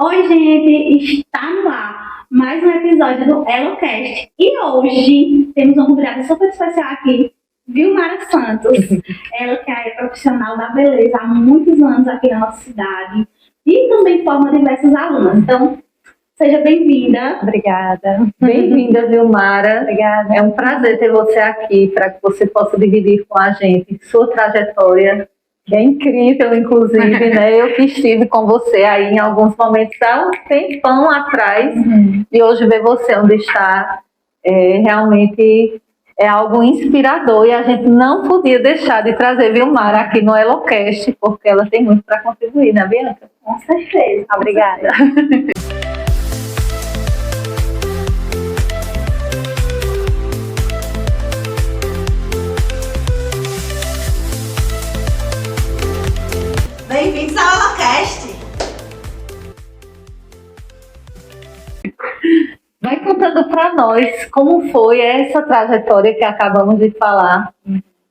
Oi, gente, está no ar mais um episódio do EloCast. E hoje temos uma convidada super especial aqui, Vilmara Santos. Ela que é profissional da beleza há muitos anos aqui na nossa cidade e também forma diversas alunas. Então, seja bem-vinda. Obrigada. Bem-vinda, Vilmara. Obrigada. É um prazer ter você aqui para que você possa dividir com a gente sua trajetória, que é incrível, inclusive, né? Eu que estive com você aí em alguns momentos há um tempão atrás, e hoje ver você onde está realmente é algo inspirador, e a gente não podia deixar de trazer Vilmara aqui no EloCast, porque ela tem muito para contribuir, né, Bianca? Com certeza. Obrigada. Bem-vindos ao EloCast. Vai contando para nós como foi essa trajetória que acabamos de falar.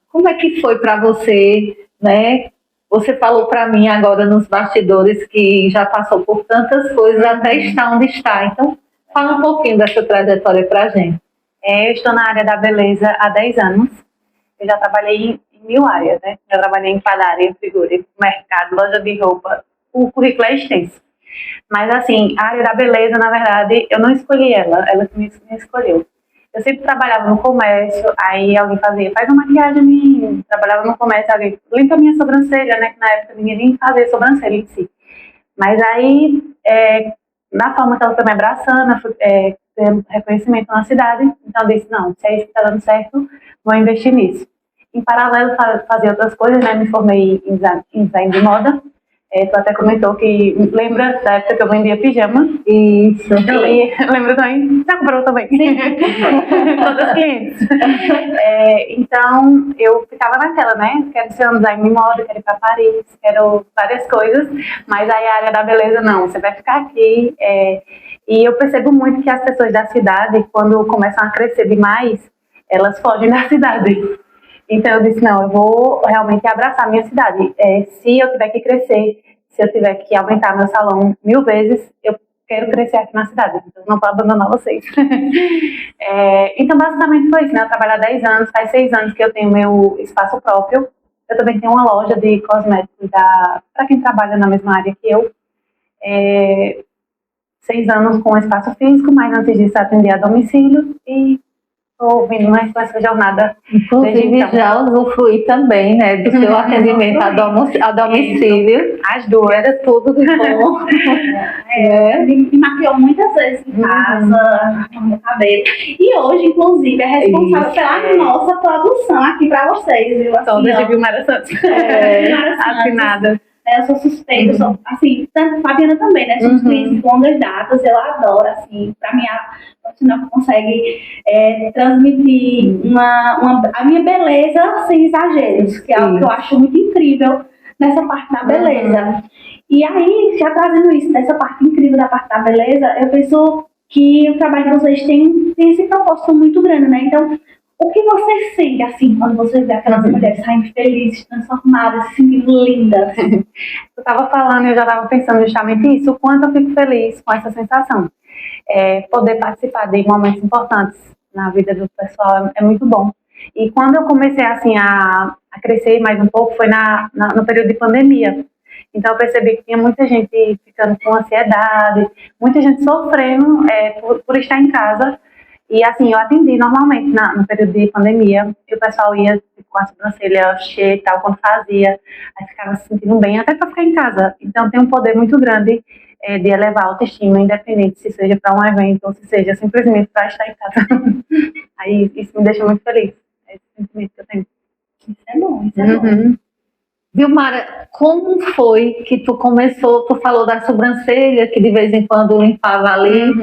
Como é que foi para você, né? Você falou para mim agora nos bastidores que já passou por tantas coisas até estar onde está. Então, fala um pouquinho dessa trajetória para a gente. Eu estou na área da beleza há 10 anos. Eu já trabalhei em 1000 áreas, né? Já trabalhei em padaria, frigorífico, mercado, loja de roupa. O currículo é extenso. Mas, assim, a área da beleza, na verdade, eu não escolhi ela que me escolheu. Eu sempre trabalhava no comércio, aí alguém faz uma maquiagem minha. Trabalhava no comércio, alguém limpa a minha sobrancelha, né? Que na época ninguém nem fazia sobrancelha em si. Mas aí, na forma que ela foi me abraçando, eu fui tendo reconhecimento na cidade, então eu disse, não, se é isso que está dando certo, vou investir nisso. Em paralelo, fazia outras coisas, né? Me formei em design de moda. Tu até comentou que lembra da época que eu vendia pijama. Isso. E lembra também? Já comprou também? Sim. Todas as clientes. Então, eu ficava naquela, né? Quero ser um design de moda, quero ir para Paris, quero várias coisas. Mas aí a área da beleza, não. Você vai ficar aqui. E eu percebo muito que as pessoas da cidade, quando começam a crescer demais, elas fogem da cidade. Então eu disse, não, eu vou realmente abraçar a minha cidade. Se eu tiver que crescer, se eu tiver que aumentar meu salão 1000 vezes, eu quero crescer aqui na cidade. Então não vou abandonar vocês. Então basicamente foi isso, né? Eu trabalho há 10 anos, faz 6 anos que eu tenho meu espaço próprio. Eu também tenho uma loja de cosméticos para quem trabalha na mesma área que eu. 6 anos com espaço físico, mas antes disso atendi a domicílio e estou vindo mais com essa jornada. Inclusive, então. já usufruí também, né, do seu atendimento a domicílio. As duas. Era tudo de bom. Me maquiou muitas vezes em casa, arrumou meu cabelo. E hoje, inclusive, é responsável pela nossa produção aqui para vocês, viu? Assim, Todas de Vilmara Santos. Vilmara Santos. Assinada. Eu sou suspeita, eu sou, assim, tanto Fabiana também, né? Somos clientes de longas datas, eu adoro, assim, pra mim, a profissional que consegue transmitir a minha beleza sem exageros, que é algo que eu acho muito incrível nessa parte da beleza. E aí, já trazendo isso, dessa parte incrível da parte da beleza, eu penso que o trabalho de vocês tem esse propósito muito grande, né? Então, o que você sente, assim, quando você vê aquelas mulheres saindo felizes, transformadas, se sentindo lindas? Eu estava falando e eu já estava pensando justamente isso, o quanto eu fico feliz com essa sensação. Poder participar de momentos importantes na vida do pessoal é muito bom. E quando eu comecei, assim, a crescer mais um pouco, foi no período de pandemia. Então eu percebi que tinha muita gente ficando com ansiedade, muita gente sofrendo por estar em casa. E assim, eu atendi normalmente no período de pandemia, e o pessoal ia com a sobrancelha cheia e tal, quando fazia, aí ficava se sentindo bem, até para ficar em casa. Então tem um poder muito grande de elevar a autoestima, independente se seja para um evento ou se seja simplesmente para estar em casa. Aí isso me deixa muito feliz, é esse sentimento que eu tenho. Isso é bom, isso é bom. Vilmara, como foi que tu começou, tu falou da sobrancelha, que de vez em quando limpava ali,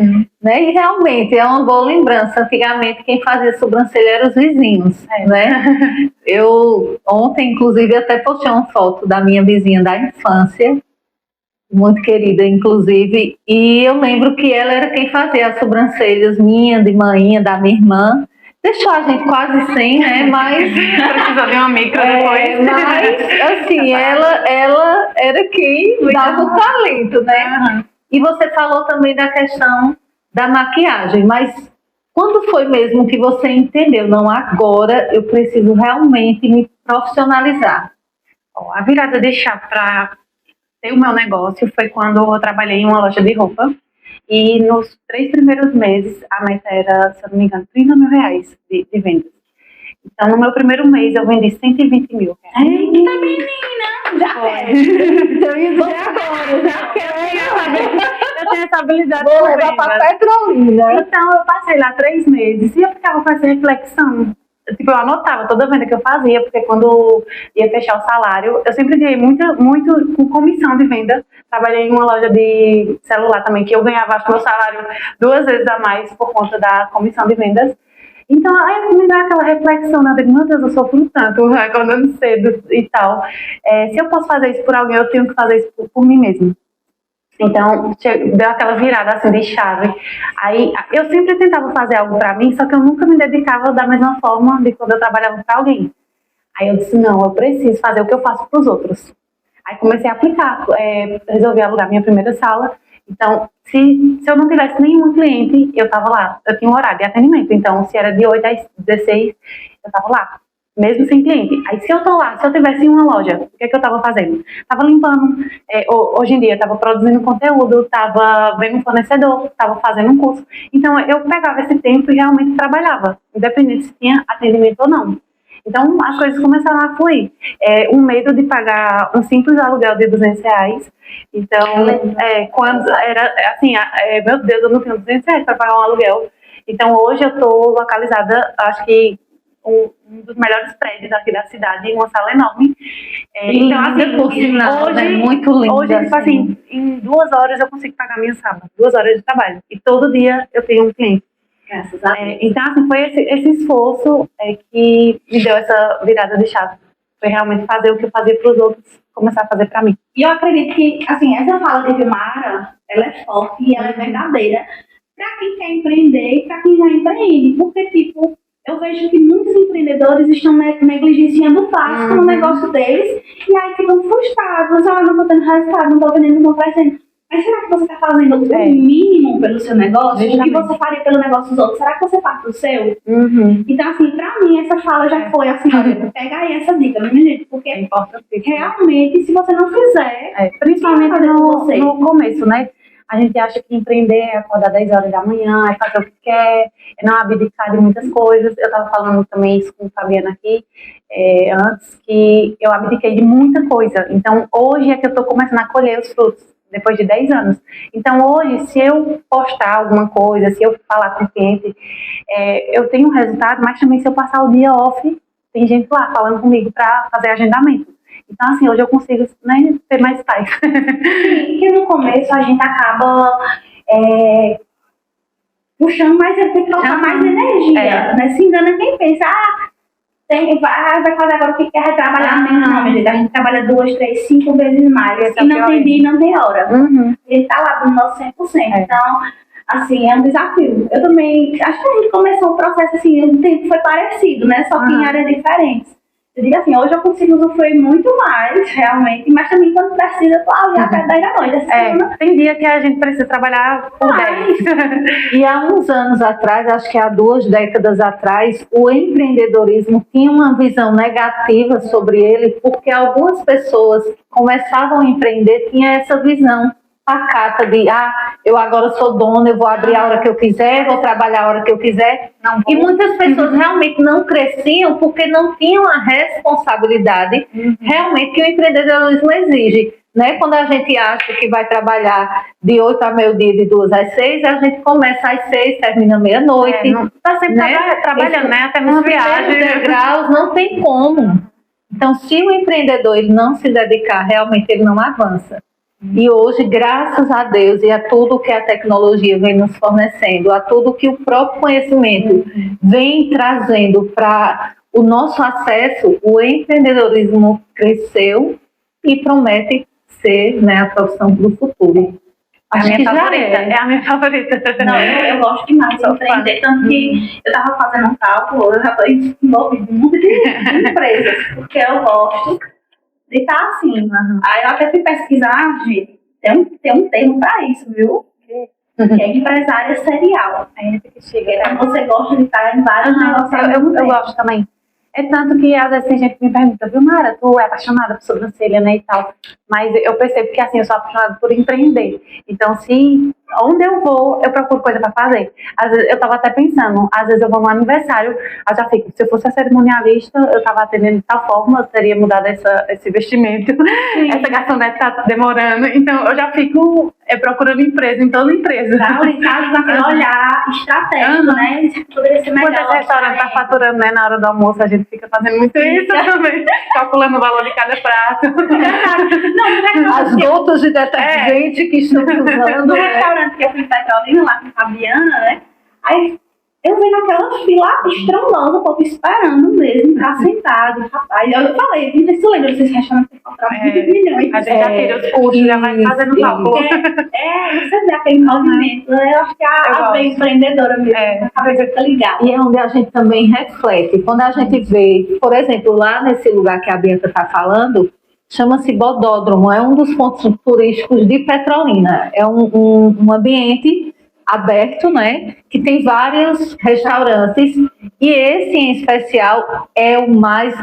né? E realmente é uma boa lembrança. Antigamente quem fazia sobrancelha eram os vizinhos, né? Eu ontem, inclusive, até postei uma foto da minha vizinha da infância, muito querida, inclusive, e eu lembro que ela era quem fazia as sobrancelhas minha, de manhã, da minha irmã. Deixou a gente quase sem, né? Mas precisa de uma micro depois. Mas, assim, ela era quem dava o talento, né? E você falou também da questão da maquiagem, mas quando foi mesmo que você entendeu? Não, agora eu preciso realmente me profissionalizar. Ó, a virada de chave para ter o meu negócio foi quando eu trabalhei em uma loja de roupa. E nos 3 primeiros meses, a meta era, se eu não me engano, 30 mil reais de vendas. Então, no meu primeiro mês, eu vendi 120 mil reais. Eita, menina! Já Foi. Então, e agora? Já quero Eu tenho essa habilidade Vou com levar para vendas. Petrolina. Então, eu passei lá 3 meses e eu ficava com essa reflexão. Tipo, eu anotava toda venda que eu fazia, porque quando ia fechar o salário, eu sempre ganhei muito com comissão de venda. Trabalhei em uma loja de celular também, que eu ganhava, acho, meu salário 2 vezes a mais por conta da comissão de vendas. Então, aí me dá aquela reflexão, né? Meu Deus, eu sofro tanto, acordando cedo e tal. Se eu posso fazer isso por alguém, eu tenho que fazer isso por mim mesmo. Então, deu aquela virada assim de chave. Aí, eu sempre tentava fazer algo pra mim, só que eu nunca me dedicava da mesma forma de quando eu trabalhava pra alguém. Aí eu disse, não, eu preciso fazer o que eu faço pros outros. Aí comecei a aplicar, resolvi alugar minha primeira sala. Então, se eu não tivesse nenhum cliente, eu tava lá. Eu tinha um horário de atendimento, então se era de 8 às 16, eu tava lá. Mesmo sem cliente. Aí se eu tô lá, se eu tivesse em uma loja, o que é que eu tava fazendo? Tava limpando, hoje em dia tava produzindo conteúdo, tava vendo um fornecedor, tava fazendo um curso. Então eu pegava esse tempo e realmente trabalhava, independente se tinha atendimento ou não. Então as coisas começaram a fluir. Um medo de pagar um simples aluguel de 200 reais. Então, quando era assim, meu Deus, eu não tenho 200 reais para pagar um aluguel. Então hoje eu tô localizada, acho que um dos melhores prédios aqui da cidade, uma sala enorme. Então, assim, por sinal, hoje, muito lindo. Hoje, tipo assim, em 2 horas eu consigo pagar minha sala, 2 horas de trabalho. E todo dia eu tenho um cliente. Graças a Deus. Então, assim, foi esse esforço que me deu essa virada de chave. Foi realmente fazer o que eu fazia para os outros, começar a fazer para mim. E eu acredito que, assim, essa fala de Vilmara, ela é forte e ela é verdadeira para quem quer empreender e para quem já empreende. Porque, tipo, eu vejo que muitos empreendedores estão negligenciando o básico no negócio deles e aí ficam frustrados. Não estou tendo resultado, não estou vendendo, não estou crescendo. Mas será que você está fazendo o mínimo pelo seu negócio? O que você faria pelo negócio dos outros? Será que você faz pro seu? Então, assim, pra mim, essa fala já foi assim, olha, pega aí essa dica, minha gente, porque realmente, se você não fizer, principalmente no começo, né? A gente acha que empreender é acordar 10 horas da manhã, é fazer o que quer, é não abdicar de muitas coisas. Eu estava falando também isso com a Fabiana aqui, antes, que eu abdiquei de muita coisa. Então, hoje é que eu estou começando a colher os frutos. Depois de 10 anos. Então, hoje, se eu postar alguma coisa, se eu falar com o cliente, eu tenho um resultado, mas também se eu passar o dia off, tem gente lá falando comigo para fazer agendamento. Então, assim, hoje eu consigo, né, ter mais paz. Sim, que no começo a gente acaba puxando mais, tem que colocar mais energia, né? Se engana quem pensa, vai fazer agora o que quer trabalhar menos. Não, minha gente, a gente trabalha 2, 3, 5 vezes mais. E não tem dia e não tem hora. A gente tá lá do nosso 100%. Então, assim, é um desafio. Eu também, acho que a gente começou o processo assim, o tempo foi parecido, né? Só que em áreas diferentes. Eu digo assim, hoje eu consigo usufruir muito mais, realmente, mas também quando precisa, eu tô ali até 10 da noite. Tem dia que a gente precisa trabalhar por 10. E há uns anos atrás, acho que há 2 décadas atrás, o empreendedorismo tinha uma visão negativa sobre ele, porque algumas pessoas que começavam a empreender tinham essa visão pacata de, eu agora sou dona, eu vou abrir a hora que eu quiser, vou trabalhar a hora que eu quiser. E muitas pessoas realmente não cresciam porque não tinham a responsabilidade realmente que o empreendedorismo exige. Né? Quando a gente acha que vai trabalhar de 8 a meio-dia, de 2 às 6, a gente começa às 6, termina meia-noite. Está sempre trabalhando, né? Até nas viagens. Degraus, não tem como. Então, se o empreendedor ele não se dedicar, realmente ele não avança. E hoje, graças a Deus e a tudo que a tecnologia vem nos fornecendo, a tudo que o próprio conhecimento vem trazendo para o nosso acesso, o empreendedorismo cresceu e promete ser, né, a profissão do futuro. Acho que é a minha favorita. Não, eu gosto demais de empreender, tanto que eu estava fazendo um cálculo, eu já estou envolvida em um monte de empresas, porque eu gosto de estar assim. Aí eu até fui pesquisar, gente, tem um termo pra isso, viu? Que é empresária serial. Então, você gosta de estar em vários negócios. Eu gosto também. É tanto que às vezes tem gente que me pergunta, viu, Mara, tu é apaixonada por sobrancelha, né, e tal. Mas eu percebo que, assim, eu sou apaixonada por empreender. Então, se onde eu vou, eu procuro coisa pra fazer. Às vezes, eu tava até pensando, às vezes eu vou no aniversário, eu já fico, se eu fosse a cerimonialista, eu tava atendendo de tal forma, eu teria mudado esse vestimento. Essa garçonete tá demorando. Então, eu já fico procurando empresa, em toda empresa. Tá, naquele olhar estratégico, né? Poderia ser melhor. Quando esse restaurante tá faturando, né, na hora do almoço, a gente fica fazendo muito isso também. Calculando o valor de cada prato. As gotas de detergente que estamos usando. No restaurante que eu fui em Petrolina, lá com a Fabiana, né? Aí eu vi naquela fila estrondosa, o povo esperando mesmo, pra sentado, rapaz. Eu falei, não sei se você lembra desses restaurantes que compraram 20 milhões. A gente já tira os custos, já vai fazendo cálculo. Você vê aquele movimento, né? Eu acho que a bem empreendedora mesmo, a cabeça fica ligada. E é onde a gente também reflete. Quando a gente vê, por exemplo, lá nesse lugar que a Bianca está falando, chama-se Bodódromo, é um dos pontos turísticos de Petrolina. É um ambiente aberto, né? Que tem vários restaurantes. E esse em especial é o mais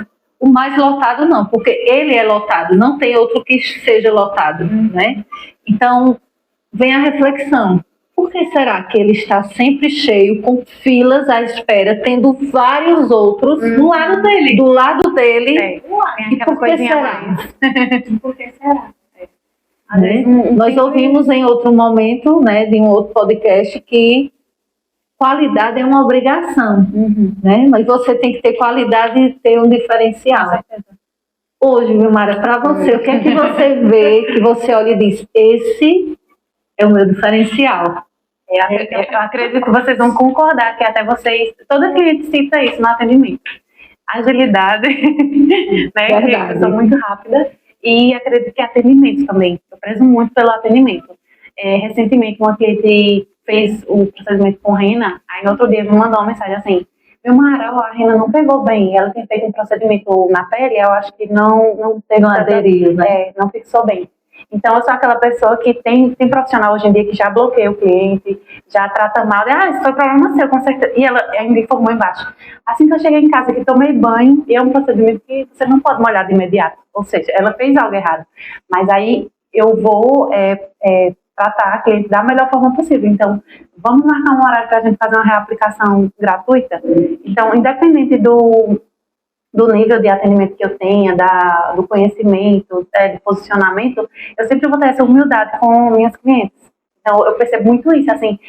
lotado, não, porque ele é lotado, não tem outro que seja lotado, né? Então, vem a reflexão. Por que será que ele está sempre cheio, com filas à espera, tendo vários outros do lado dele? Do lado dele. Tem aquela coisinha mais. Por que será? Né? Nós ouvimos em outro momento, né, de um outro podcast, que qualidade é uma obrigação, né? Mas você tem que ter qualidade e ter um diferencial. Hoje, Vilmara, para você, o que é que você vê, que você olha e diz, esse é o meu diferencial? Eu acredito que vocês vão concordar, que até vocês, toda cliente cita isso no atendimento. Agilidade, né? Verdade. Eu sou muito rápida. E acredito que atendimento também. Eu prezo muito pelo atendimento. Recentemente, uma cliente fez o procedimento com rena, aí no outro dia me mandou uma mensagem assim, Vilmara, a rena não pegou bem, ela tinha feito um procedimento na pele, eu acho que não teve Não aderiu, né? não fixou bem. Então, eu sou aquela pessoa que tem profissional hoje em dia que já bloqueia o cliente, já trata mal, isso foi problema seu, com certeza. E ela ainda informou embaixo. Assim que eu cheguei em casa, que tomei banho, e é um procedimento que você não pode molhar de imediato. Ou seja, ela fez algo errado. Mas aí eu vou tratar a cliente da melhor forma possível. Então, vamos marcar um horário para a gente fazer uma reaplicação gratuita. Então, independente do nível de atendimento que eu tenha, do conhecimento, do posicionamento, eu sempre vou ter essa humildade com minhas clientes. Então, eu percebo muito isso, assim,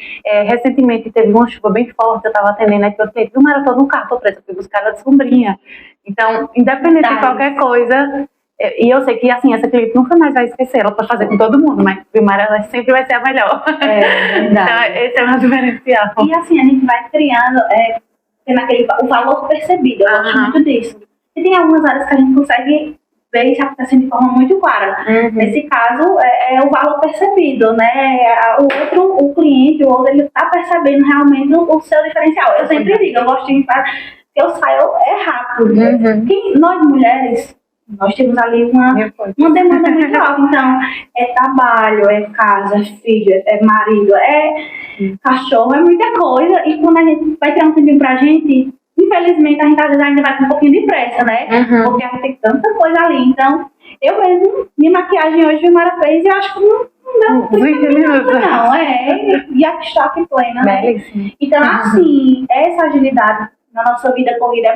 recentemente teve uma chuva bem forte, eu estava atendendo, aí eu falei, Vilmara, eu tô no carro, tô presa, eu fui buscar ela de sombrinha. Então, independente de qualquer coisa, e eu sei que, assim, essa cliente nunca mais vai esquecer, ela pode fazer com todo mundo, mas Vilmara, ela sempre vai ser a melhor. Então, esse é o meu diferencial. E assim, a gente vai criando, tendo o valor percebido, eu gosto muito disso. E tem algumas áreas que a gente consegue ver isso acontecendo de forma muito clara. Nesse caso, é o valor percebido, né? O cliente, o outro, ele está percebendo realmente o seu diferencial. Eu sempre digo, eu gosto de falar que eu saio rápido. Nós mulheres, nós temos ali uma demanda muito alta. Então, é trabalho, é casa, é filho, é marido, é cachorro, é muita coisa. E quando a gente vai ter um tempinho pra gente, infelizmente, a gente às vezes ainda vai com um pouquinho de pressa, né? Porque a gente tem tanta coisa ali. Então, eu mesmo, minha maquiagem hoje, a Mara fez e eu acho que não 30 minutos, não. E a choque plena, né? Então, assim, essa agilidade na nossa vida corrida é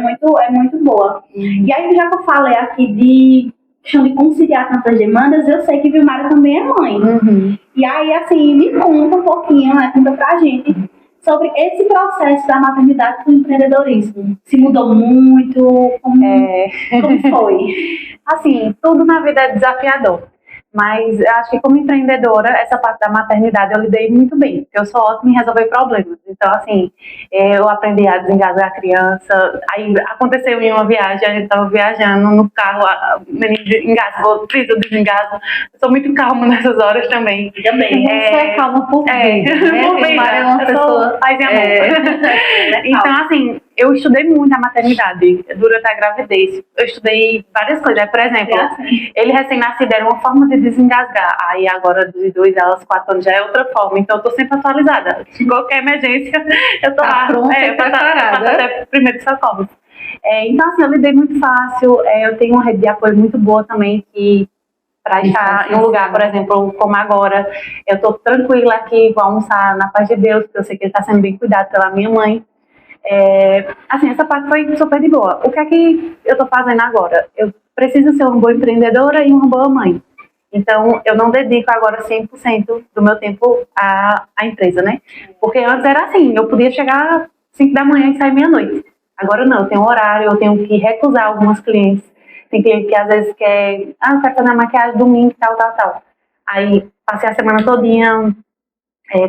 muito boa. E aí, já que eu falei aqui de questão de conciliar tantas demandas, eu sei que Vilmara também é mãe. E aí, assim, me conta um pouquinho, né? Conta pra gente sobre esse processo da maternidade com o empreendedorismo. Se mudou muito? Como foi? Assim, tudo na vida é desafiador. Mas eu acho que como empreendedora, essa parte da maternidade eu lidei muito bem, porque eu sou ótima em resolver problemas. Então, assim, eu aprendi a desengasgar a criança. Aí aconteceu em uma viagem, a gente estava viajando no carro, a menina engasgou, eu desengasgo. Eu sou muito calma nessas horas também. Também. Você é calma por vida, né? Por vida, é uma pessoa... paz e amor. Então, assim, eu estudei muito a maternidade durante a gravidez. Eu estudei várias coisas. Por exemplo, ele recém-nascido era uma forma de desengasgar. Aí agora, dos 2 aos 4 anos, já é outra forma. Então, eu tô sempre atualizada. Se qualquer emergência, eu tô lá. Pronta e eu faço preparada. até primeiro socorro. Então, assim, eu lidei muito fácil. Eu tenho uma rede de apoio muito boa também, que para estar em um lugar, por exemplo, como agora, eu estou tranquila aqui, vou almoçar na paz de Deus, porque eu sei que ele está sendo bem cuidado pela minha mãe. Assim, essa parte foi super de boa. O que é que eu estou fazendo agora? Eu preciso ser uma boa empreendedora e uma boa mãe. Então, eu não dedico agora 100% do meu tempo à empresa, né? Porque antes era assim, eu podia chegar às 5 da manhã e sair meia-noite. Agora não, eu tenho horário, eu tenho que recusar alguns clientes. Tem cliente que às vezes quer, eu quero fazer a maquiagem domingo, tal. Aí passei a semana todinha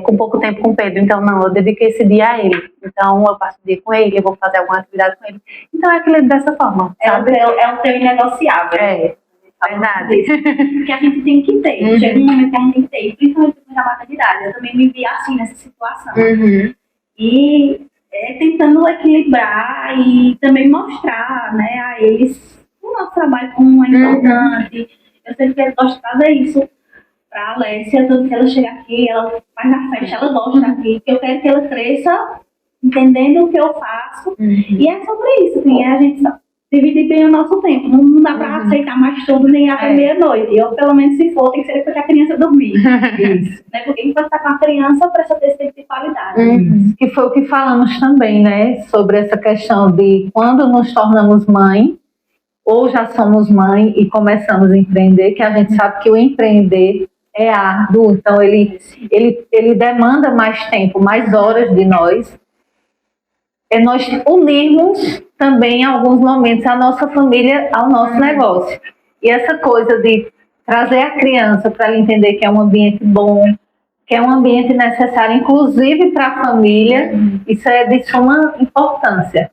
com pouco tempo com o Pedro, então não, eu dediquei esse dia a ele. Então eu passo o dia com ele, eu vou fazer alguma atividade com ele. Então é aquilo dessa forma, sabe? É o teu inegociável. Verdade. Que a gente tem que ter. Chega um momento que a gente tem que ter, principalmente depois da maternidade. Eu também me vi assim nessa situação. E tentando equilibrar e também mostrar, né, a eles o nosso trabalho como é importante. Eu sempre quero gosto de fazer isso para a Alessia, tanto que ela chega aqui, ela faz na festa, ela gosta daqui, que eu quero que ela cresça entendendo o que eu faço. E é sobre isso, assim, a gente dividir bem o nosso tempo. Não dá para aceitar mais tudo nem até meia-noite. Eu, pelo menos, se for, tem que ser depois que a criança dormir. Isso. Né? Porque enquanto está com a criança, precisa ter esse tempo de qualidade. Que foi o que falamos também, né? Sobre essa questão de quando nos tornamos mãe, ou já somos mãe e começamos a empreender, que a gente sabe que o empreender é árduo, então ele demanda mais tempo, mais horas de nós. Nós unirmos também em alguns momentos a nossa família ao nosso negócio. E essa coisa de trazer a criança para ela entender que é um ambiente bom, que é um ambiente necessário, inclusive para a família, isso é de suma importância.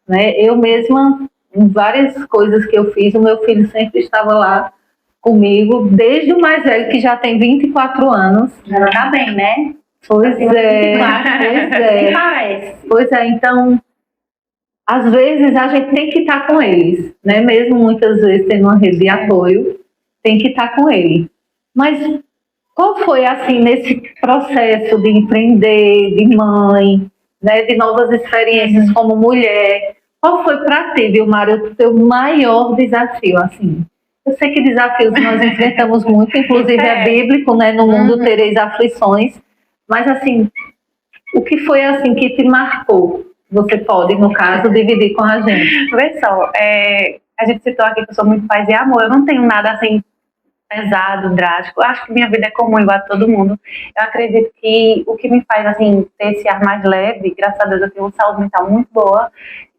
Né? Eu mesma, em várias coisas que eu fiz, o meu filho sempre estava lá comigo, desde o mais velho, que já tem 24 anos. Ela tá bem, né? Pois é. Parece. Pois é, então, às vezes a gente tem que estar com eles, né? Mesmo muitas vezes tendo uma rede de apoio, tem que estar com ele. Mas qual foi, assim, nesse processo de empreender, de mãe, né? De novas experiências como mulher, qual foi para ti, Vilmara, o teu maior desafio, assim? Eu sei que desafios nós enfrentamos muito, inclusive é bíblico, né? No mundo tereis aflições. Mas, assim, o que foi, assim, que te marcou? Você pode, no caso, dividir com a gente. Vê só, a gente citou aqui que eu sou muito paz e amor. Eu não tenho nada, assim, pesado, drástico. Eu acho que minha vida é comum, igual a todo mundo. Eu acredito que o que me faz, assim, ter esse ar mais leve, graças a Deus, eu tenho uma saúde mental muito boa.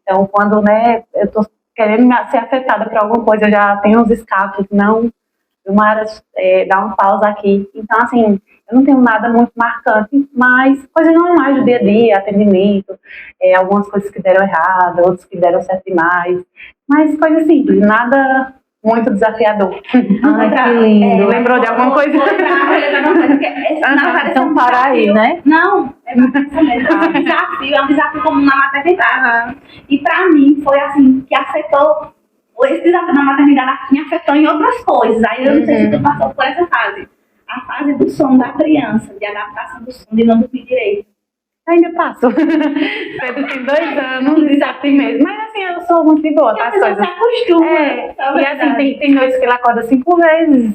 Então, quando, né, eu tô querendo ser afetada por alguma coisa, eu já tenho uns escapes. Não, Vilmara, dá uma pausa aqui. Então, assim, eu não tenho nada muito marcante, mas coisas normais do dia a dia, atendimento, algumas coisas que deram errado, outras que deram certo demais, mas coisas simples, nada muito desafiador. Ai, que lindo. Lembrou de alguma coisa? Então, para aí, né? Não, é isso mesmo. É um desafio comum na maternidade. E para mim foi assim, que afetou, esse desafio na maternidade me afetou em outras coisas. Aí eu não sei se tu passou por essa fase. A fase do sono da criança, de adaptação do sono, de não dormir direito. Ainda passo. Pedro tem 2 anos, desafio mesmo. Mas assim, eu sou muito de boa, tá? As pessoas se acostumam. E assim, tem noites que ele acorda 5 vezes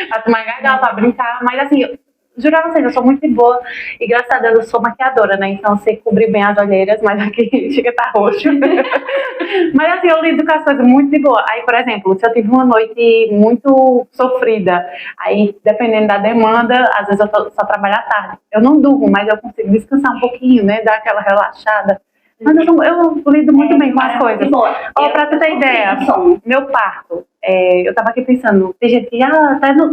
pra tomar gargalo, pra brincar. Mas assim, juro a vocês, eu sou muito de boa. E graças a Deus eu sou maquiadora, né? Então eu sei cobrir bem as olheiras, mas aqui chega a estar roxo. Mas assim, eu lido com as coisas muito de boa. Aí, por exemplo, se eu tive uma noite muito sofrida, aí dependendo da demanda, às vezes eu só trabalho à tarde. Eu não durmo, mas eu consigo descansar um pouquinho, né? Dar aquela relaxada. Mas eu lido muito bem com as coisas. Ó, pra tu ter ideia, meu parto, eu tava aqui pensando, tem gente que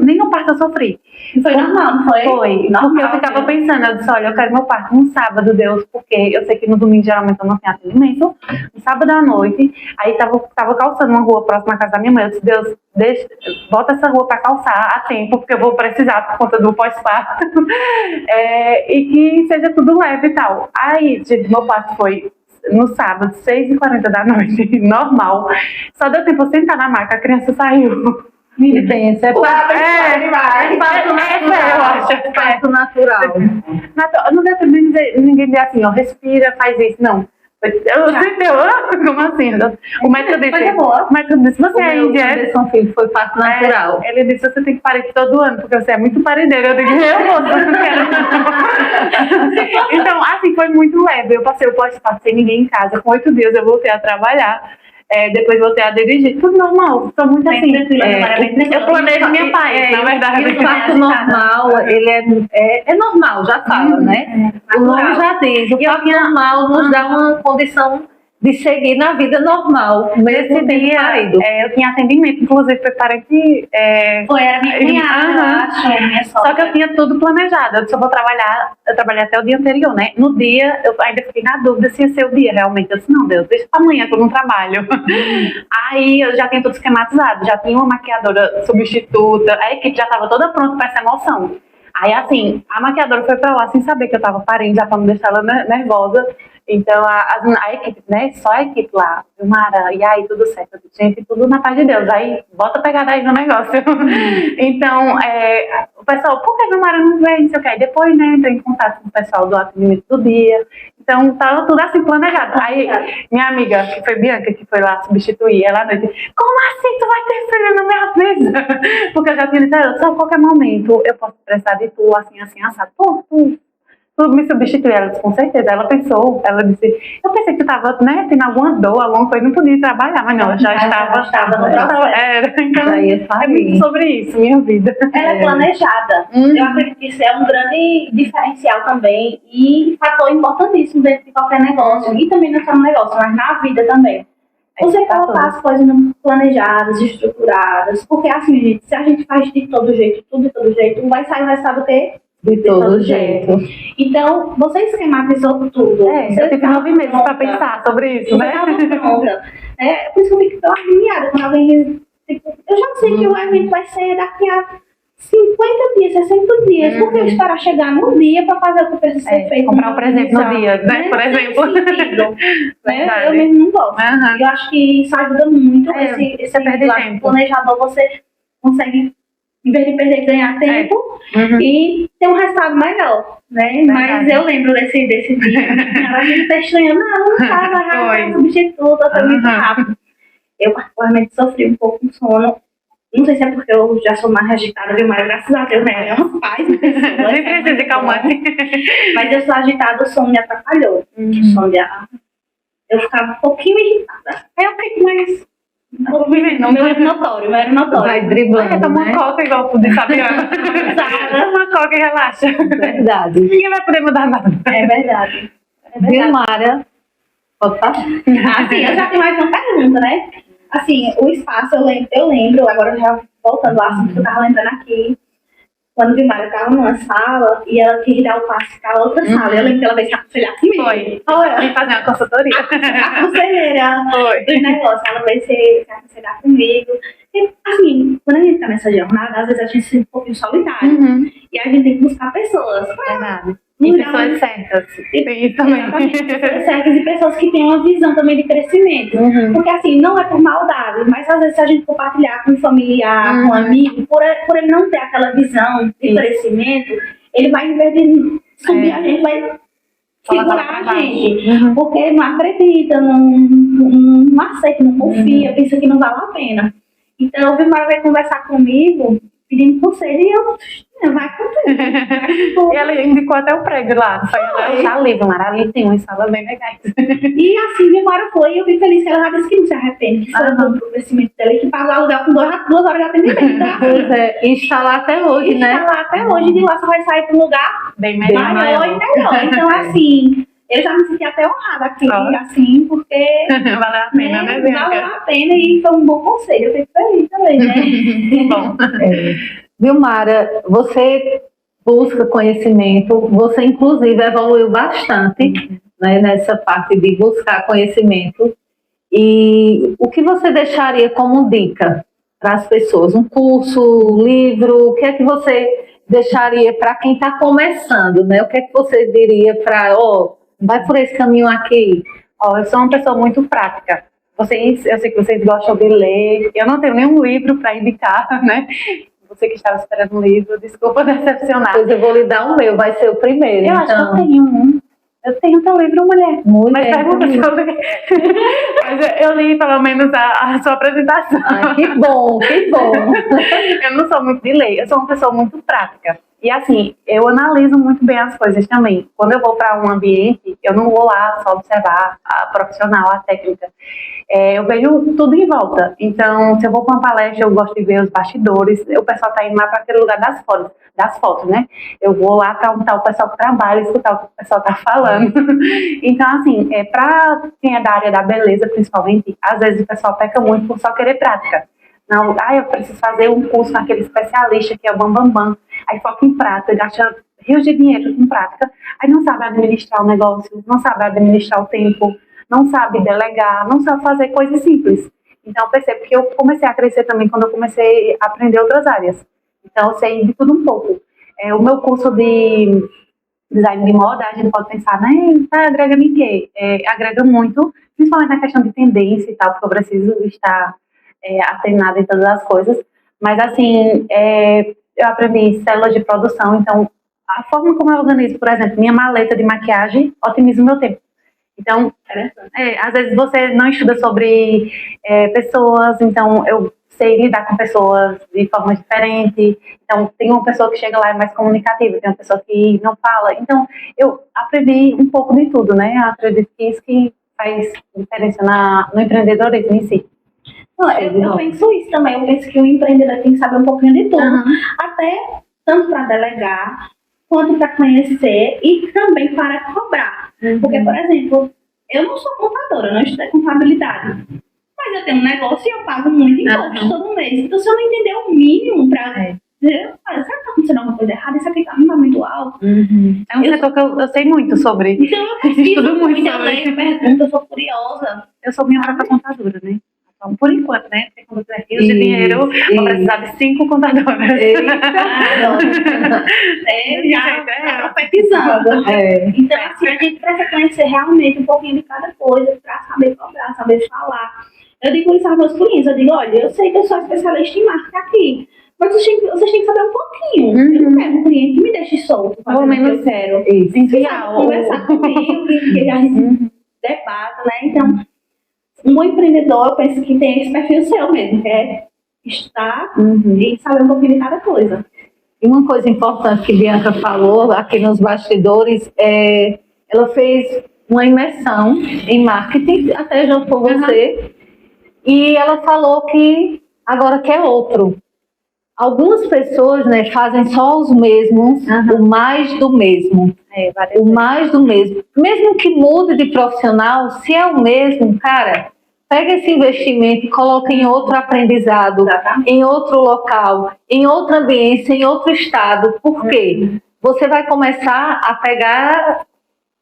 nem no parto eu sofri. Foi normal, não foi? Foi, porque eu ficava pensando, eu disse, olha, eu quero meu parto no sábado, Deus, porque eu sei que no domingo geralmente eu não tenho atendimento, no sábado à noite, aí tava calçando uma rua próxima à casa da minha mãe, eu disse, Deus, bota essa rua pra calçar a tempo, porque eu vou precisar por conta do pós-parto, e que seja tudo leve e tal. Aí, gente, meu parto foi no sábado, 6h40 da noite, normal. Só deu tempo de sentar na maca, a criança saiu. Que pensa, é parto eu acho. natural. Parto natural. Não deu tempo de ninguém dizer assim, ó, respira, faz isso, não. Como assim? O médico disse, você é índia? São Filho foi parto natural. Ele disse, você tem que parir todo ano, porque você é muito paredeira. Eu digo, eu não quero não. Então, assim, foi muito leve. Eu passei o pós-parto sem ninguém em casa. Com 8 dias eu voltei a trabalhar. Depois voltei a dirigir. Tudo normal. Sou muito assim. Eu planejo minha paz, na verdade. E o parto normal, ele é normal, já fala, né? O nome já diz. O parto normal nos dá uma condição de seguir na vida normal, mesmo tendo marido. Eu tinha atendimento, inclusive foi parente. Era minha cunhada, eu acho, minha sogra. Só que eu tinha tudo planejado. Eu só vou trabalhar, eu trabalhei até o dia anterior, né? No dia, eu ainda fiquei na dúvida se ia ser o dia realmente. Eu disse, não, Deus, deixa pra amanhã que eu não trabalho. Aí eu já tinha tudo esquematizado, já tinha uma maquiadora substituta, a equipe já estava toda pronta para essa emoção. Aí assim, a maquiadora foi pra lá sem saber que eu tava parindo, já pra não deixar ela nervosa. Então, a equipe, né? Só a equipe lá, Vilmara, e aí, tudo certo. Gente, tudo na paz de Deus. Aí, bota a pegada aí no negócio. Então, o pessoal, por que a Vilmara não vem? Não sei o que. Aí, depois, né, entrei em contato com o pessoal do atendimento do dia. Então, tava tudo assim planejado. Aí, minha amiga, que foi Bianca, que foi lá substituir ela à noite, como assim tu vai ter filho na minha mesa? Porque eu já tinha dito, só a qualquer momento eu posso precisar de tu, assim, assado. Tu me substituiu, ela disse, com certeza. Ela pensou, ela disse, eu pensei que tu estava, né, tendo alguma dor, alguma coisa, não podia trabalhar, mas não, já estava. Então, é muito sobre isso, minha vida. Ela é planejada. Eu acredito que isso é um grande diferencial também e fator importantíssimo dentro de qualquer negócio, e também não só no negócio, mas na vida também. Você colocar as coisas planejadas, estruturadas, porque assim, gente, se a gente faz de todo jeito, tudo de todo jeito, vai sair o resultado o quê? De todo jeito. Então, você esquematizou tudo. Eu tive 9 meses para pensar sobre isso, né? Você estava pronta. Por isso que eu fico tão agoniada quando alguém... Tipo, eu já sei que o evento vai ser daqui a 50 dias, 60 dias. Por que eu esperar chegar no dia para fazer o que precisa ser feito? Comprar um presente no dia, né? Por exemplo. Eu mesmo não gosto. Eu acho que isso ajuda muito. Esse lado planejador, você consegue, em vez de perder, ganhar tempo e ter um resultado melhor, né? Mas eu lembro desse dia. A gente tá estranhando, não estava já substituta, foi muito rápido. Eu particularmente sofri um pouco com sono. Não sei se é porque eu já sou mais agitada, viu? Mas graças a Deus, né? É uma paz. Nem precisa de calmante. Mas eu sou agitada, o sono me atrapalhou. Eu ficava um pouquinho irritada. Aí eu fico mais... Meu era notório. Vai driblando, toma uma coca igual de Fabiana. Uma coca e relaxa. Verdade. Ninguém vai poder mudar nada. É verdade. Vilmara, pode falar? Assim, eu já tenho mais uma pergunta, né? Assim, o espaço, eu lembro, agora já voltando lá, assim, que eu tava lembrando aqui, quando a Vilmara estava numa sala e ela queria dar o passe para outra sala. Eu lembro que ela veio se aconselhar comigo. Foi fazer uma consultoria. A conselheira do negócio, ela veio se aconselhar comigo. E, assim, quando a gente está nessa jornada, às vezes a gente se sente um pouquinho solitário. E a gente tem que buscar pessoas. Verdade. E pessoas certas. Isso também. Pessoas certas e pessoas que têm uma visão também de crescimento. Porque assim, não é por maldade, mas às vezes se a gente compartilhar com um familiar, com um amigo, por ele não ter aquela visão de crescimento, ele vai, em vez de subir a gente, vai segurar a gente. Porque não acredita, não aceita, não confia, pensa que não vale a pena. Então, o Vilmara veio conversar comigo, pedindo conselho, e eu, vai com tudo. E ela indicou até o prédio lá. Foi ali, Vilmara, ali tem uma sala bem legal. E assim, Vilmara foi, e eu fiquei feliz que ela já disse que não se arrepende, que foi bom pro crescimento dela, e que pagou aluguel com 2 horas de atendimento, tá? Pois é, e está lá até hoje, né? Está lá até hoje, de lá você vai sair para um lugar bem melhor. Maior e melhor. Então, assim, eu já me senti até honrada aqui, assim, porque valeu a pena, né? Valeu a pena e foi um bom conselho. Eu fico feliz também, né? Bom. Vilmara, você busca conhecimento, você inclusive evoluiu bastante, né, nessa parte de buscar conhecimento. E o que você deixaria como dica para as pessoas? Um curso, livro, o que é que você deixaria para quem está começando, né? O que é que você diria para, vai por esse caminho aqui, Ó, eu sou uma pessoa muito prática. Eu sei que vocês gostam de ler. Eu não tenho nenhum livro para indicar, né? Você que estava esperando um livro, desculpa decepcionar. Pois eu vou lhe dar o meu, vai ser o primeiro. Eu acho que eu tenho um. Eu tenho teu livro, mulher. Mas pergunta se eu li. Mas eu li pelo menos a sua apresentação. Ai, que bom, que bom. Eu não sou muito de ler, eu sou uma pessoa muito prática. E assim, eu analiso muito bem as coisas também. Quando eu vou para um ambiente, eu não vou lá só observar a profissional, a técnica. Eu vejo tudo em volta. Então, se eu vou para uma palestra, eu gosto de ver os bastidores. O pessoal está indo lá para aquele lugar das fotos, né? Eu vou lá para onde está o pessoal que trabalha, escutar o que o pessoal está falando. Então, assim, para quem é da área da beleza, principalmente, às vezes o pessoal peca muito por só querer prática. Não, eu preciso fazer um curso com aquele especialista que é o Bambambam. Aí foca em prática, gasta rios de dinheiro com prática. Aí não sabe administrar o negócio, não sabe administrar o tempo, não sabe delegar, não sabe fazer coisas simples. Então eu percebo que eu comecei a crescer também quando eu comecei a aprender outras áreas. Então eu sei de tudo um pouco. O meu curso de design de moda, a gente pode pensar, né, agrega-me em quê? Agrega muito, principalmente na questão de tendência e tal, porque eu preciso estar atenada em todas as coisas. Mas assim, eu aprendi células de produção, então a forma como eu organizo, por exemplo, minha maleta de maquiagem otimiza o meu tempo. Então, às vezes você não estuda sobre pessoas, então eu sei lidar com pessoas de forma diferente. Então, tem uma pessoa que chega lá e é mais comunicativa, tem uma pessoa que não fala. Então, eu aprendi um pouco de tudo, né? Eu acredito que isso que faz diferença no empreendedorismo em si. Eu penso isso também. Eu penso que o empreendedor tem que saber um pouquinho de tudo. Até tanto para delegar, quanto para conhecer e também para cobrar. Porque, por exemplo, eu não sou contadora, eu não estudei contabilidade. Mas eu tenho um negócio e eu pago muito imposto todo mês. Então, se eu não entender o mínimo para dizer, será que está acontecendo alguma coisa errada? Isso aqui está muito alto. É um setor que eu sei muito sobre. Então, eu pesquiso muito, eu leio, pergunto, eu sou curiosa. Eu sou minha própria contadora, né? Então, por enquanto, né? Porque quando eu tiver rios de dinheiro, vou precisar de 5 contadoras. Já está profetizando. Então, assim, a gente precisa conhecer realmente um pouquinho de cada coisa para saber cobrar, saber falar. Eu digo isso aos meus clientes, eu digo, olha, eu sei que eu sou especialista em marketing aqui, mas vocês têm que saber um pouquinho. Eu não quero um cliente que me deixe solto, fazendo o que eu quero. Precisa conversar comigo, que a gente debate, né? Então, um bom empreendedor, eu penso que tem esse perfil seu mesmo, que é estar e saber um pouquinho de cada coisa. E uma coisa importante que Bianca falou aqui nos bastidores, ela fez uma imersão em marketing, até junto com você, e ela falou que agora quer outro. Algumas pessoas, né, fazem só os mesmos, o mais do mesmo. O mais do mesmo. Mesmo que mude de profissional, se é o mesmo, cara, pega esse investimento e coloca em outro aprendizado, em outro local, em outra ambiência, em outro estado. Por quê? Você vai começar a pegar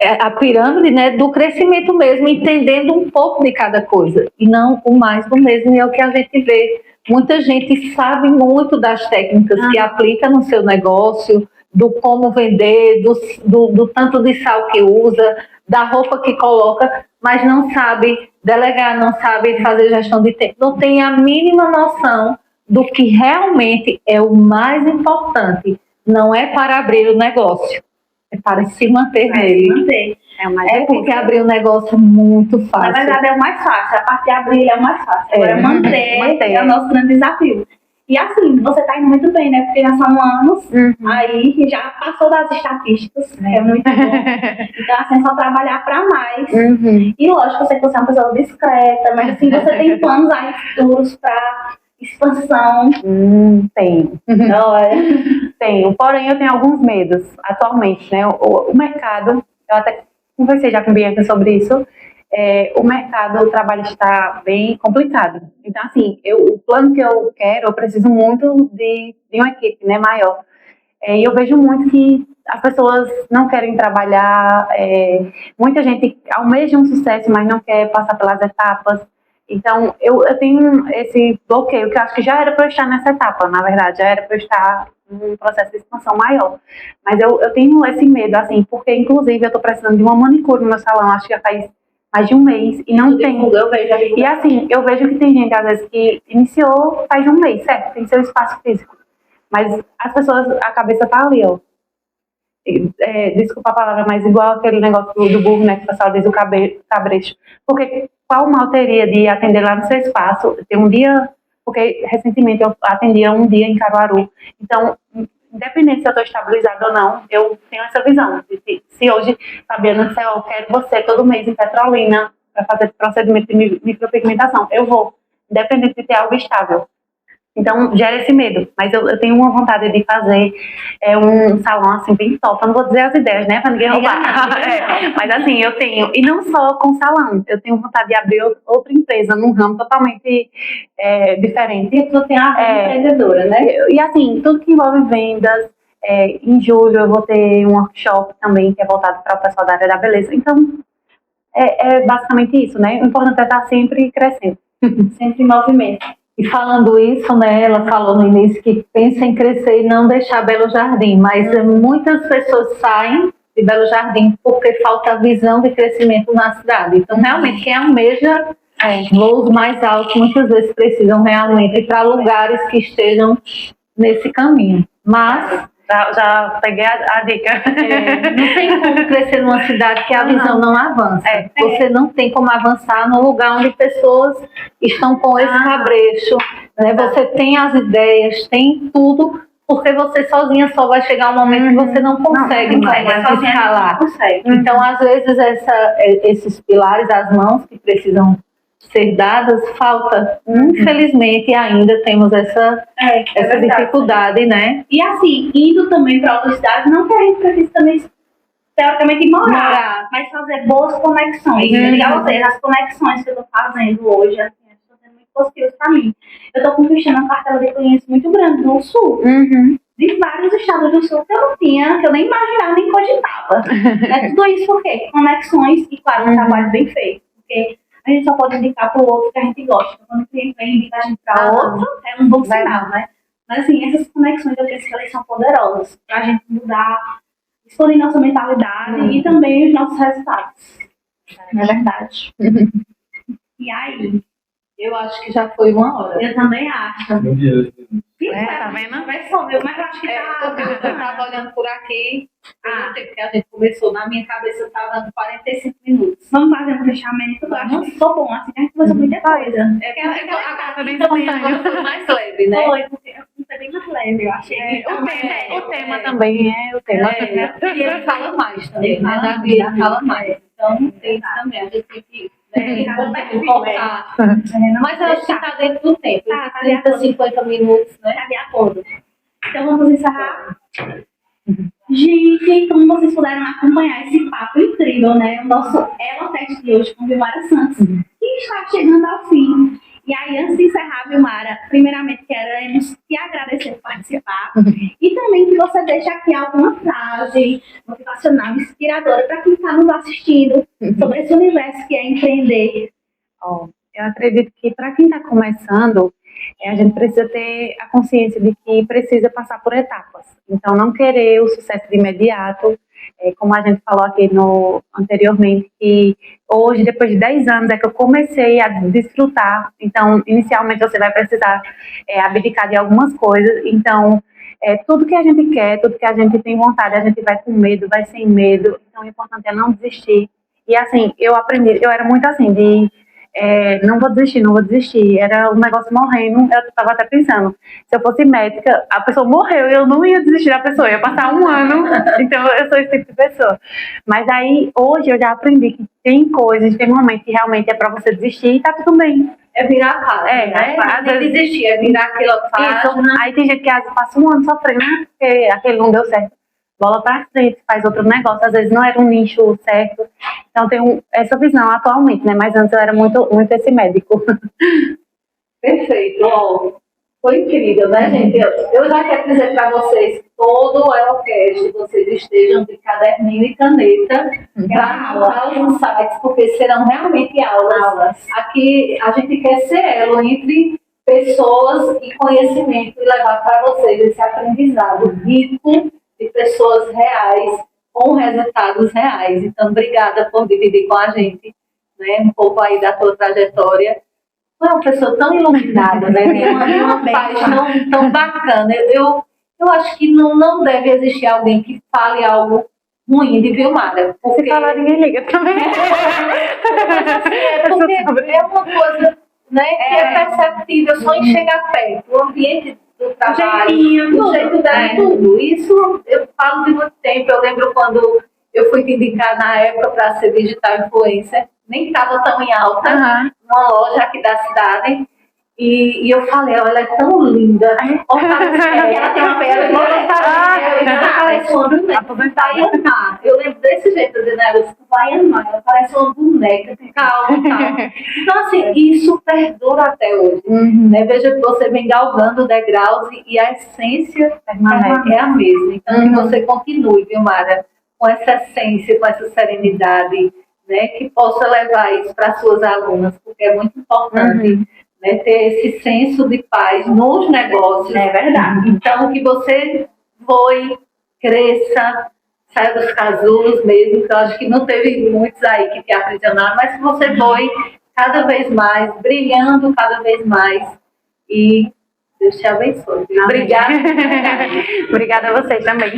a pirâmide, né, do crescimento mesmo, entendendo um pouco de cada coisa, e não o mais do mesmo, e é o que a gente vê. Muita gente sabe muito das técnicas que aplica no seu negócio, do como vender, do tanto de sal que usa, da roupa que coloca, mas não sabe delegar, não sabe fazer gestão de tempo, não tem a mínima noção do que realmente é o mais importante. Não é para abrir o negócio, é para se manter nele. É porque abrir o negócio é muito fácil. Na verdade, é o mais fácil. A parte de abrir é o mais fácil. Agora, manter é o nosso grande desafio. E assim, você está indo muito bem, né? Porque já são anos, aí já passou das estatísticas, é muito bom. Então, assim, é só trabalhar para mais. E lógico, eu sei que você é uma pessoa discreta, mas assim, você tem planos aí futuros para expansão. Tenho. Tenho. Porém, eu tenho alguns medos atualmente, né? O mercado, eu até conversei já com a Bianca sobre isso. O mercado, o trabalho está bem complicado. Então, assim, o plano que eu quero, eu preciso muito de uma equipe, né, maior. E eu vejo muito que as pessoas não querem trabalhar, muita gente almeja um sucesso, mas não quer passar pelas etapas. Então, eu tenho esse bloqueio, que eu acho que já era para eu estar nessa etapa, na verdade, já era para eu estar num processo de expansão maior. Mas eu tenho esse medo, assim, porque, inclusive, eu estou precisando de uma manicure no meu salão, acho que já faz mais de um mês e não tem. Eu vejo a E assim, eu vejo que tem gente, às vezes, que iniciou faz um mês, certo? Tem seu espaço físico. Mas as pessoas, a cabeça tá ali, ó. Desculpa a palavra, mas igual aquele negócio do burro, né? Que o pessoal diz o cabresto. Porque qual mal teria de atender lá no seu espaço? Tem um dia, porque recentemente eu atendia um dia em Caruaru. Então, independente se eu estou estabilizada ou não, eu tenho essa visão. Se hoje, Fabiana, se eu quero você todo mês em Petrolina para fazer procedimento de micropigmentação, eu vou, independente de ter algo estável. Então, gera esse medo. Mas eu tenho uma vontade de fazer um salão, assim, bem top. Eu não vou dizer as ideias, né? Para ninguém roubar. Mas, assim, eu tenho... E não só com salão. Eu tenho vontade de abrir outra empresa num ramo totalmente diferente. E tu tem a empreendedora, né? E, assim, tudo que envolve vendas. Em julho eu vou ter um workshop também, que é voltado para o pessoal da área da beleza. Então, é basicamente isso, né? O importante é estar sempre crescendo. Sempre em movimento. E falando isso, né, ela falou no início que pensa em crescer e não deixar Belo Jardim, mas muitas pessoas saem de Belo Jardim porque falta visão de crescimento na cidade. Então, realmente, quem almeja voos mais altos, muitas vezes precisam realmente ir para lugares que estejam nesse caminho. Mas... Já peguei a dica. Não tem como crescer numa cidade que a visão não avança. Você não tem como avançar num lugar onde pessoas estão com esse cabrecho. Né? Você tem as ideias, tem tudo, porque você sozinha só vai chegar um momento que você não consegue mais escalar. Então, às vezes, esses pilares, as mãos que precisam ser dadas, falta. Infelizmente, ainda temos essa dificuldade, né? E assim, indo também para outras cidades, não que a gente precise também, teoricamente, morar, mas fazer boas conexões. Ou seja, as conexões que eu estou fazendo hoje, assim, estão sendo muito positivas para mim. Eu estou conquistando uma cartela de clientes muito grande no Sul. De vários estados do Sul que eu não tinha, que eu nem imaginava, nem cogitava. Tudo isso por quê? Conexões e, claro, um trabalho bem feito. Porque a gente só pode indicar para o outro que a gente gosta. Quando o cliente vem indicar a gente para outro, é um bom sinal, né? Mas assim, essas conexões eu penso que elas são poderosas para a gente mudar, expandir nossa mentalidade e também os nossos resultados. Não é verdade? E aí? Eu acho que já foi 1 hora. Eu também acho. Tá vendo? Mas só meu, mas eu acho que tá. Eu estava olhando por aqui, porque a gente começou, na minha cabeça estava dando 45 minutos. Vamos fazer um fechamento, eu acho que ficou bom, assim, a gente conversou muita coisa. Agora foi mais leve, né? Foi bem mais leve, eu achei. O tema também o tema. E ele fala mais também, né? Da vida fala mais. Então, tem isso também, a gente tem que focar. Mas eu acho que está dentro do tempo. 30, 50 minutos, né? Tá de acordo. Então vamos encerrar. Gente, como vocês puderam acompanhar esse papo incrível, né? O nosso Ela Fest de hoje com Vilmara Santos, que está chegando ao fim. E aí, antes de encerrar, Vilmara, primeiramente queremos te agradecer por participar e também que você deixe aqui alguma frase motivacional, inspiradora para quem está nos assistindo sobre esse universo que é empreender. Eu acredito que para quem está começando, a gente precisa ter a consciência de que precisa passar por etapas. Então, não querer o sucesso de imediato, como a gente falou aqui anteriormente, que hoje, depois de 10 anos, é que eu comecei a desfrutar. Então, inicialmente, você vai precisar abdicar de algumas coisas. Então, tudo que a gente quer, tudo que a gente tem vontade, a gente vai com medo, vai sem medo. Então, o importante é não desistir. E, assim, eu aprendi, eu era muito assim, não vou desistir. Era um negócio morrendo. Eu estava até pensando, se eu fosse médica, a pessoa morreu, eu não ia desistir da pessoa, ia passar 1 ano. Então, eu sou esse tipo de pessoa. Mas aí, hoje, eu já aprendi que tem coisas, tem momentos que realmente é para você desistir e tá tudo bem. É virar a página, né? Às vezes desistir, é virar aquela página. Aí tem gente que às vezes passa 1 ano sofrendo, porque aquele não deu certo. Bola pra frente, faz outro negócio, às vezes não era um nicho certo. Então tenho essa visão atualmente, né? Mas antes eu era muito esse médico. Perfeito, foi incrível, né, gente? Eu já quero dizer para vocês que todo o Elocast vocês estejam de caderninho e caneta para anotar os insights, porque serão realmente aulas. Aqui a gente quer ser elo entre pessoas e conhecimento e levar para vocês esse aprendizado rico de pessoas reais, com resultados reais. Então, obrigada por dividir com a gente né, um pouco aí da tua trajetória. Tu é uma pessoa tão iluminada, né? Tem uma paixão tão bacana. Eu acho que não deve existir alguém que fale algo ruim de Vilmara. Porque Se falar, ninguém liga também. porque é uma coisa, né, que é perceptível só em chegar perto. O ambiente do trabalho, o jeito dela, tudo. Isso eu falo de muito tempo. Eu lembro quando eu fui te indicar na época para ser digital influencer, nem estava tão em alta, numa loja aqui da cidade. E eu falei, ela é tão linda. Ela tem uma pele ela parece uma boneca. Vai amar. Eu lembro desse jeito, dizendo, tu vai amar. Ela parece uma boneca, calma. Então, assim, isso perdura até hoje. Né? Veja que você vem galgando degraus e a essência é a mesma. Então, que você continue, Vilmara, com essa essência, com essa serenidade, né? Que possa levar isso para suas alunas, porque é muito importante. Né, ter esse senso de paz nos negócios. É verdade. Então, que você voe, cresça, saia dos casulos mesmo, que eu acho que não teve muitos aí que te aprisionaram, mas que você voe cada vez mais, brilhando cada vez mais. E Deus te abençoe. Obrigada. Obrigada a vocês também.